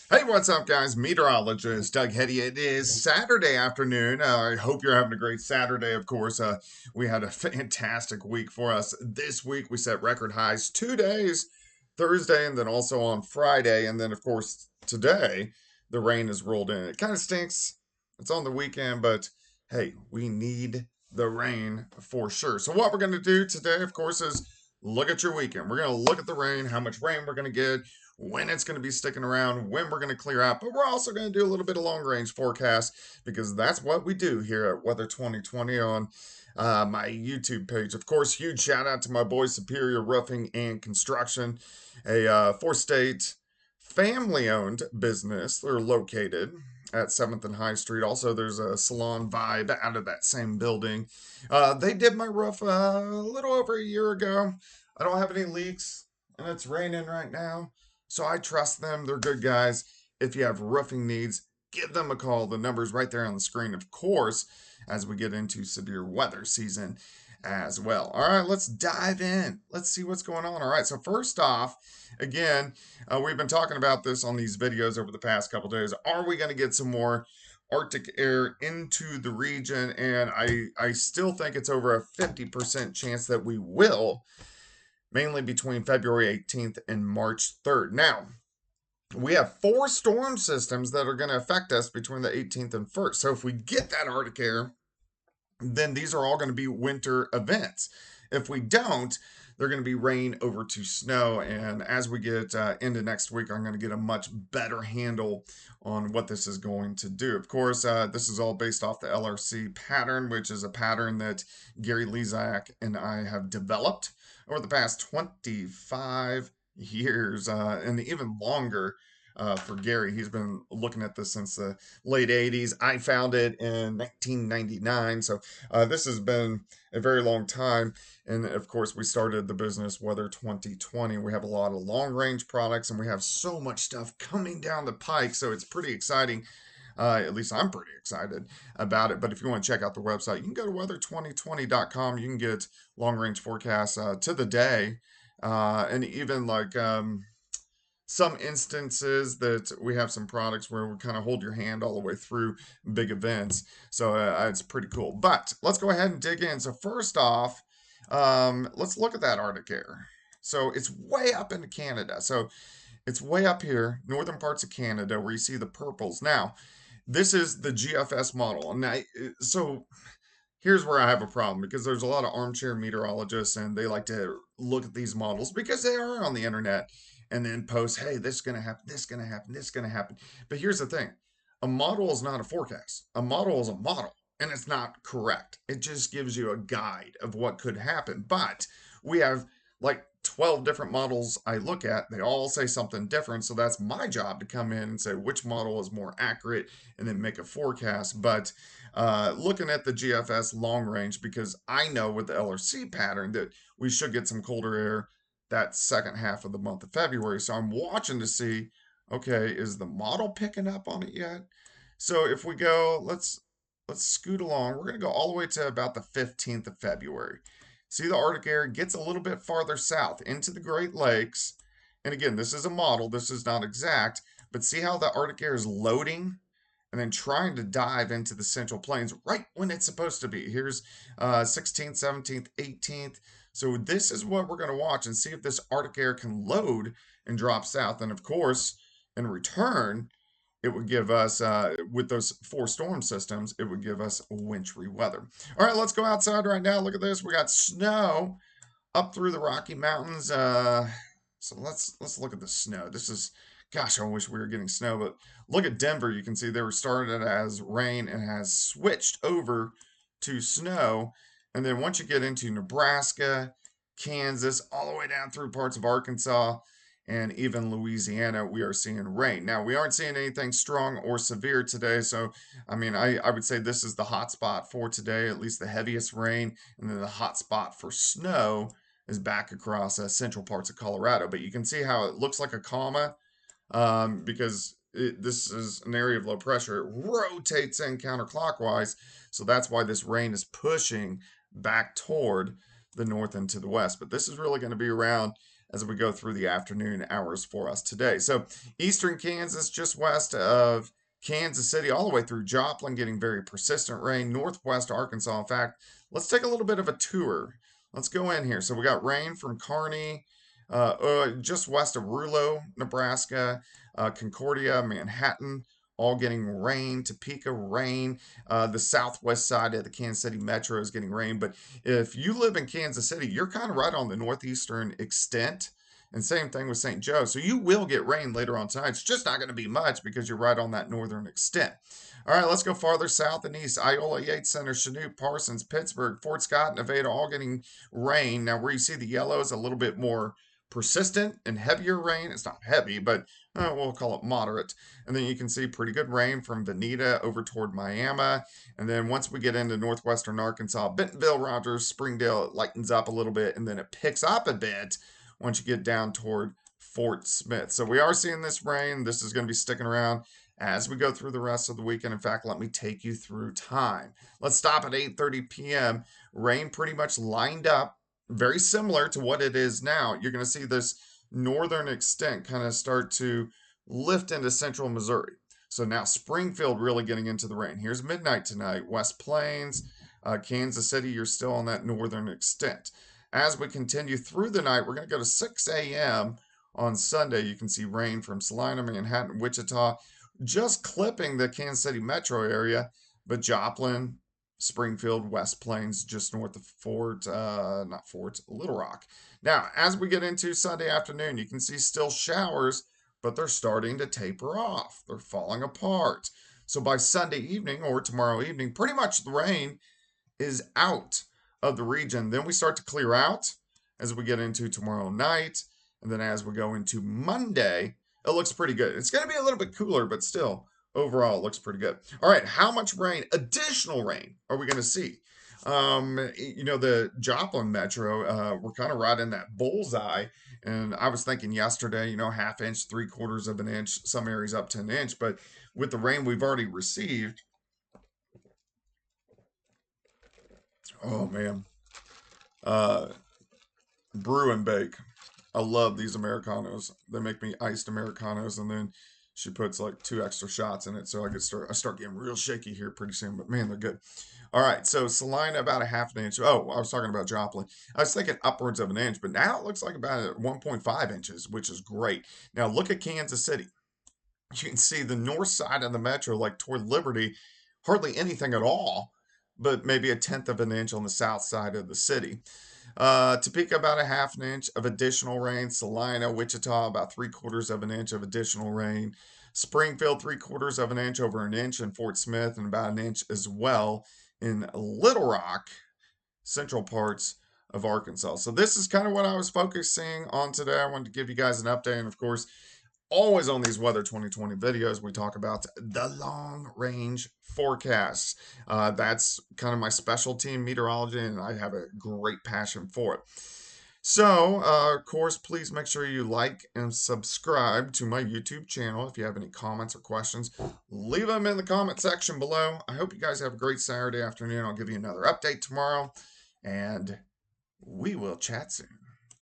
Hey, what's up, guys? Meteorologist Doug Hetty. It is Saturday afternoon. I hope you're having a great Saturday. Of course, we had a fantastic week for us. This week, we set record highs 2 days, Thursday, and then also on Friday. And then, of course, today, the rain has rolled in. It kind of stinks. It's on the weekend, but hey, we need the rain for sure. So, what we're going to do today, of course, is look at your weekend. We're going to look at the rain, how much rain we're going to get, when it's going to be sticking around, when we're going to clear out, but we're also going to do a little bit of long range forecast because that's what we do here at Weather 2020 on my YouTube page. Of course, huge shout out to my boy Superior Roofing and Construction, a four-state family owned business. They're located at 7th and High Street. Also, there's a salon vibe out of that same building. They did my roof a little over a year ago. I don't have any leaks, and it's raining right now. So I trust them. They're good guys. If you have roofing needs, give them a call. The number's right there on the screen, of course, as we get into severe weather season as well. All right, let's dive in. Let's see what's going on. All right, so first off, again, we've been talking about this on these videos over the past couple days. Are we going to get some more Arctic air into the region? And I still think it's over a 50% chance that we will, mainly between February 18th and March 3rd. Now, we have four storm systems that are going to affect us between the 18th and 1st. So if we get that Arctic air, then these are all going to be winter events. If we don't, they're going to be rain over to snow. And as we get into next week, I'm going to get a much better handle on what this is going to do. Of course, this is all based off the LRC pattern, which is a pattern that Gary Lezak and I have developed over the past 25 years and even longer. For Gary, he's been looking at this since the late 80s. I found it in 1999. So this has been a very long time. And of course, we started the business Weather 2020. We have a lot of long range products and we have so much stuff coming down the pike. So it's pretty exciting. At least I'm pretty excited about it. But if you want to check out the website, you can go to weather2020.com. You can get long range forecasts to the day. And even like some instances that we have some products where we kind of hold your hand all the way through big events. So it's pretty cool. But let's go ahead and dig in. So first off, let's look at that Arctic air. So it's way up into Canada. So it's way up here, northern parts of Canada, where you see the purples. Now, this is the GFS model. And so here's where I have a problem because there's a lot of armchair meteorologists and they like to look at these models because they are on the internet and then post, hey, this is going to happen, this is going to happen, this is going to happen. But here's the thing, a model is not a forecast, a model is a model. And it's not correct. It just gives you a guide of what could happen. But we have like 12 different models I look at. They all say something different. So that's my job to come in and say which model is more accurate and then make a forecast. But looking at the GFS long range, because I know with the LRC pattern that we should get some colder air that second half of the month of February. So I'm watching to see, okay, is the model picking up on it yet? So if we go, let's scoot along. We're going to go all the way to about the 15th of February. See, the Arctic air gets a little bit farther south into the Great Lakes. And again, this is a model, this is not exact, but see how the Arctic air is loading and then trying to dive into the Central Plains right when it's supposed to be. Here's 16th, 17th, 18th. So this is what we're going to watch and see if this Arctic air can load and drop south. And of course, in return, it would give us, with those four storm systems, it would give us wintry weather. All right, let's go outside right now. Look at this. We got snow up through the Rocky Mountains. So let's look at the snow. This is, gosh, I wish we were getting snow, but look at Denver. You can see they were started as rain and has switched over to snow. And then once you get into Nebraska, Kansas, all the way down through parts of Arkansas, and even Louisiana, we are seeing rain. Now, we aren't seeing anything strong or severe today, so I mean, I would say this is the hot spot for today, at least the heaviest rain, and then the hot spot for snow is back across central parts of Colorado. But you can see how it looks like a comma because this is an area of low pressure. It rotates in counterclockwise, so that's why this rain is pushing back toward the north and to the west. But this is really going to be around as we go through the afternoon hours for us today. So, eastern Kansas, just west of Kansas City, all the way through Joplin, getting very persistent rain. Northwest Arkansas, in fact, let's take a little bit of a tour. Let's go in here. So, we got rain from Kearney, just west of Rulo, Nebraska, Concordia, Manhattan, all getting rain. Topeka, rain. The southwest side of the Kansas City metro is getting rain. But if you live in Kansas City, you're kind of right on the northeastern extent. And same thing with St. Joe. So you will get rain later on tonight. It's just not going to be much because you're right on that northern extent. All right, let's go farther south and east. Iola, Yates Center, Chanute, Parsons, Pittsburgh, Fort Scott, Nevada, all getting rain. Now, where you see the yellow is a little bit more persistent and heavier rain. It's not heavy, but we'll call it moderate. And then you can see pretty good rain from Veneta over toward Miami. And then once we get into northwestern Arkansas, Bentonville, Rogers, Springdale, it lightens up a little bit and then it picks up a bit once you get down toward Fort Smith. So we are seeing this rain. This is going to be sticking around as we go through the rest of the weekend. In fact, let me take you through time. Let's stop at 8:30 p.m. Rain pretty much lined up, very similar to what it is now. You're going to see this northern extent kind of start to lift into central Missouri. So now Springfield really getting into the rain. Here's midnight tonight. West Plains, Kansas City, you're still on that northern extent. As we continue through the night, we're going to go to 6 a.m. on Sunday. You can see rain from Salina, Manhattan, Wichita, just clipping the Kansas City metro area, but Joplin, Springfield, West Plains, just north of not Fort, Little Rock. Now, as we get into Sunday afternoon, you can see still showers, but they're starting to taper off. They're falling apart. So by Sunday evening or tomorrow evening, pretty much the rain is out of the region. Then we start to clear out as we get into tomorrow night. And then as we go into Monday, it looks pretty good. It's going to be a little bit cooler, but still, overall, it looks pretty good. All right, how much rain, additional rain, are we going to see? The Joplin metro, we're kind of right in that bullseye. And I was thinking yesterday, half inch, 3/4 of an inch, some areas up to an inch. But with the rain we've already received, oh man, uh, brew and bake. I love these Americanos. They make me iced Americanos, and then she puts like 2 extra shots in it, so I start getting real shaky here pretty soon. But man, they're good. All right, so Salina about a half an inch. Oh, I was talking about Joplin. I was thinking upwards of an inch, but now it looks like about 1.5 inches, which is great. Now look at Kansas City. You can see the north side of the metro, like toward Liberty, hardly anything at all, but maybe a tenth of an inch on the south side of the city. Topeka, about a half an inch of additional rain. Salina, Wichita, about 3/4 of an inch of additional rain. Springfield, 3/4 of an inch, over an inch in Fort Smith, and about an inch as well in Little Rock, central parts of Arkansas. So this is kind of what I was focusing on today. I wanted to give you guys an update, and of course, always on these Weather 2020 videos, we talk about the long range forecasts. That's kind of my specialty in meteorology, and I have a great passion for it. So, of course, please make sure you like and subscribe to my YouTube channel. If you have any comments or questions, leave them in the comment section below. I hope you guys have a great Saturday afternoon. I'll give you another update tomorrow, and we will chat soon.